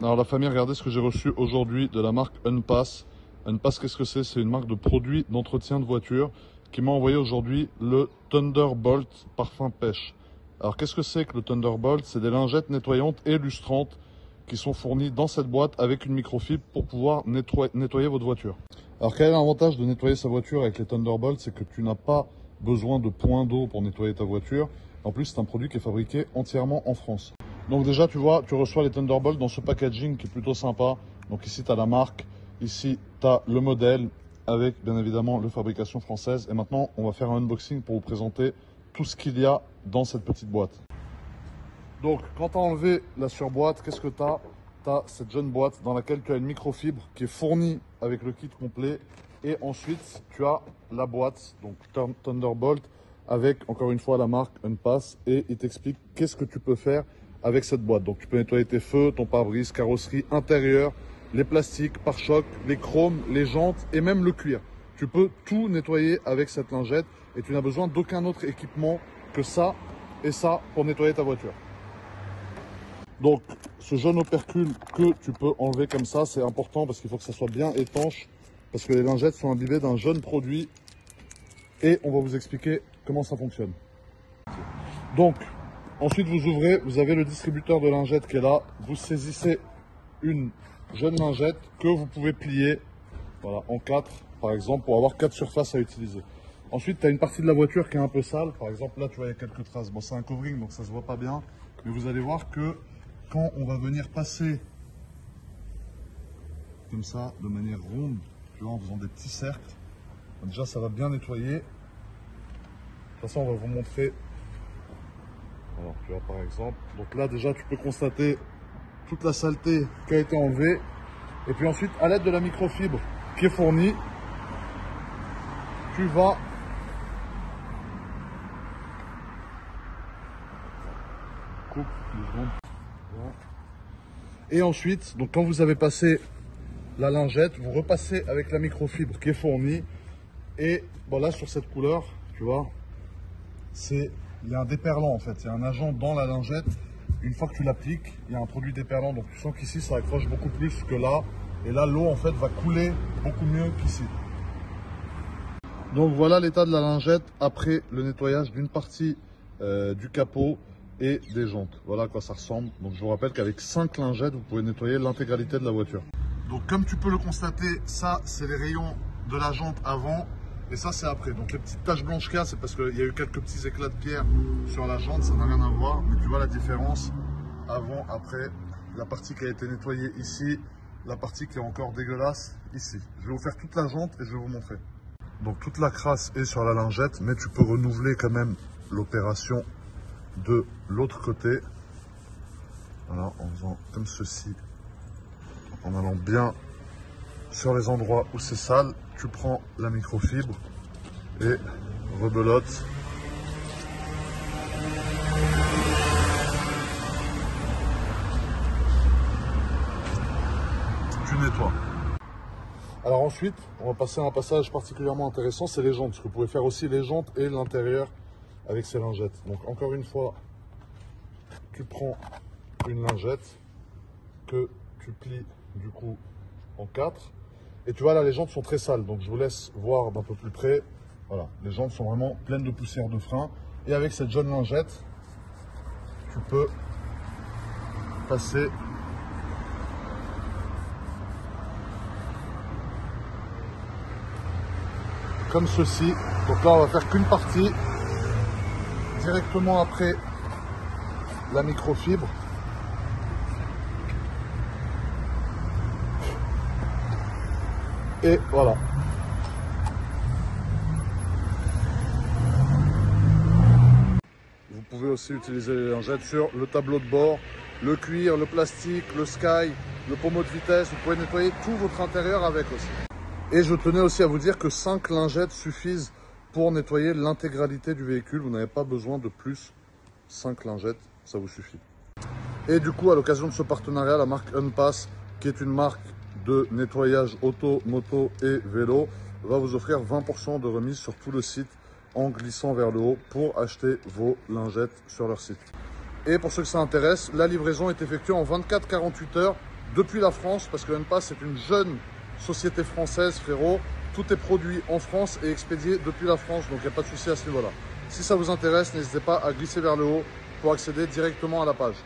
Alors la famille, regardez ce que j'ai reçu aujourd'hui de la marque Unpass. Unpass, qu'est-ce que c'est? C'est une marque de produits d'entretien de voiture qui m'a envoyé aujourd'hui le Thunderbolt parfum pêche. Alors qu'est-ce que c'est que le Thunderbolt? C'est des lingettes nettoyantes et lustrantes qui sont fournies dans cette boîte avec une microfibre pour pouvoir nettoyer votre voiture. Alors quel est l'avantage de nettoyer sa voiture avec les Thunderbolt? C'est que tu n'as pas besoin de points d'eau pour nettoyer ta voiture. En plus, c'est un produit qui est fabriqué entièrement en France. Donc déjà, tu vois, tu reçois les Thunderbolt dans ce packaging qui est plutôt sympa. Donc ici, tu as la marque, ici, tu as le modèle avec bien évidemment la fabrication française. Et maintenant, on va faire un unboxing pour vous présenter tout ce qu'il y a dans cette petite boîte. Donc, quand tu as enlevé la surboîte, qu'est-ce que tu as? Tu as cette jeune boîte dans laquelle tu as une microfibre qui est fournie avec le kit complet. Et ensuite, tu as la boîte, donc Thunderbolt, avec encore une fois la marque Unpass. Et il t'explique qu'est-ce que tu peux faire avec cette boîte. Donc tu peux nettoyer tes feux, ton pare-brise, carrosserie intérieure, les plastiques, pare-chocs, les chromes, les jantes et même le cuir. Tu peux tout nettoyer avec cette lingette et tu n'as besoin d'aucun autre équipement que ça et ça pour nettoyer ta voiture. Donc ce jeune opercule que tu peux enlever comme ça, c'est important parce qu'il faut que ça soit bien étanche parce que les lingettes sont imbibées d'un jeune produit et on va vous expliquer comment ça fonctionne. Donc ensuite, vous ouvrez, vous avez le distributeur de lingettes qui est là. Vous saisissez une jeune lingette que vous pouvez plier voilà, en 4, par exemple, pour avoir 4 surfaces à utiliser. Ensuite, tu as une partie de la voiture qui est un peu sale. Par exemple, là, tu vois, il y a quelques traces. Bon, c'est un covering, donc ça ne se voit pas bien. Mais vous allez voir que quand on va venir passer comme ça, de manière ronde, tu vois, en faisant des petits cercles, déjà, ça va bien nettoyer. De toute façon, on va vous montrer. Alors, tu vois par exemple, donc là déjà tu peux constater toute la saleté qui a été enlevée. Et puis ensuite, à l'aide de la microfibre qui est fournie, tu vas et ensuite, donc quand vous avez passé la lingette, vous repassez avec la microfibre qui est fournie. Et bon, là sur cette couleur, tu vois, il y a un déperlant en fait, il y a un agent dans la lingette. Une fois que tu l'appliques, il y a un produit déperlant, donc tu sens qu'ici ça accroche beaucoup plus que là. Et là, l'eau en fait va couler beaucoup mieux qu'ici. Donc voilà l'état de la lingette après le nettoyage d'une partie du capot et des jantes. Voilà à quoi ça ressemble. Donc je vous rappelle qu'avec 5 lingettes, vous pouvez nettoyer l'intégralité de la voiture. Donc comme tu peux le constater, ça c'est les rayons de la jante avant. Et ça, c'est après. Donc, les petites taches blanches qu'il y a, c'est parce qu'il y a eu quelques petits éclats de pierre sur la jante. Ça n'a rien à voir. Mais tu vois la différence avant, après. La partie qui a été nettoyée ici. La partie qui est encore dégueulasse ici. Je vais vous faire toute la jante et je vais vous montrer. Donc, toute la crasse est sur la lingette. Mais tu peux renouveler quand même l'opération de l'autre côté. Voilà, en faisant comme ceci. En allant bien sur les endroits où c'est sale. Tu prends la microfibre et rebelote. Tu nettoies. Alors ensuite, on va passer à un passage particulièrement intéressant, c'est les jantes. Parce que vous pouvez faire aussi les jantes et l'intérieur avec ces lingettes. Donc encore une fois, tu prends une lingette que tu plies du coup en 4. Et tu vois là, les jantes sont très sales, donc je vous laisse voir d'un peu plus près. Voilà, les jantes sont vraiment pleines de poussière de frein. Et avec cette jeune lingette, tu peux passer comme ceci. Donc là, on va faire qu'une partie directement après la microfibre. Et voilà. Vous pouvez aussi utiliser les lingettes sur le tableau de bord, le cuir, le plastique, le sky, le pommeau de vitesse. Vous pouvez nettoyer tout votre intérieur avec aussi. Et je tenais aussi à vous dire que 5 lingettes suffisent pour nettoyer l'intégralité du véhicule. Vous n'avez pas besoin de plus. 5 lingettes, ça vous suffit. Et du coup, à l'occasion de ce partenariat, la marque Unpass, qui est une marque de nettoyage auto, moto et vélo, va vous offrir 20% de remise sur tout le site en glissant vers le haut pour acheter vos lingettes sur leur site. Et pour ceux que ça intéresse, la livraison est effectuée en 24-48 heures depuis la France, parce que Unpass c'est une jeune société française, frérot. Tout est produit en France et expédié depuis la France, donc il n'y a pas de souci à ce niveau-là. Si ça vous intéresse, n'hésitez pas à glisser vers le haut pour accéder directement à la page.